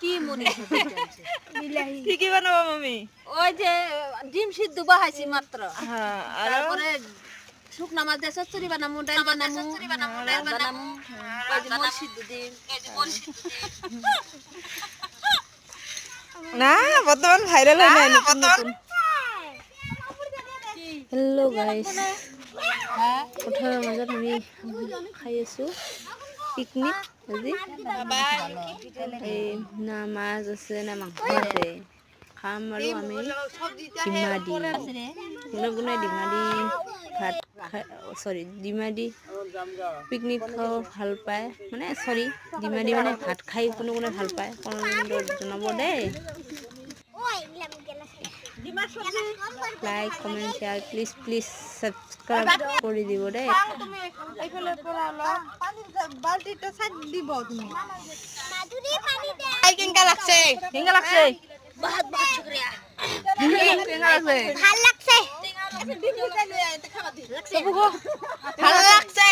কি মুড়ি বিলাহি কি বানাবো মামি ওই যে ডিম সিদ্ধ বাহাইছি মাত্র হ্যাঁ আর তারপরে শুকনা মাছ দিয়ে চচ্চড়ি বানামু ডাল বানামু ওই যে মুড়ি সিদ্ধ ডিম না বর্তমান ভাইরাল হয় না নতুন নতুন हेलो गाइस পথাৰৰ মাজত আমি খাই আছো পিকনিক আজি এই না মাছ আছে না মাংস আছে খাম আৰু আমি ডিমা দি ভাত ডিমা দি পিকনিক খাও ভাল পায় মানে সৰি ডিমা দি মানে ভাত খাই কোনে ভাল পায় কমেন্টত জনাব দেই like comment share please subscribe করে দিব দে তুমি এইফালে পৰা ল পানী বালতিটা সাইড দিব তুমি মাধুরী পানী দে আই কেঙ্গা লাগছে বহুত বহুত শুকরিয়া কেঙ্গা লাগছে ভাল লাগছে ভাল লাগছে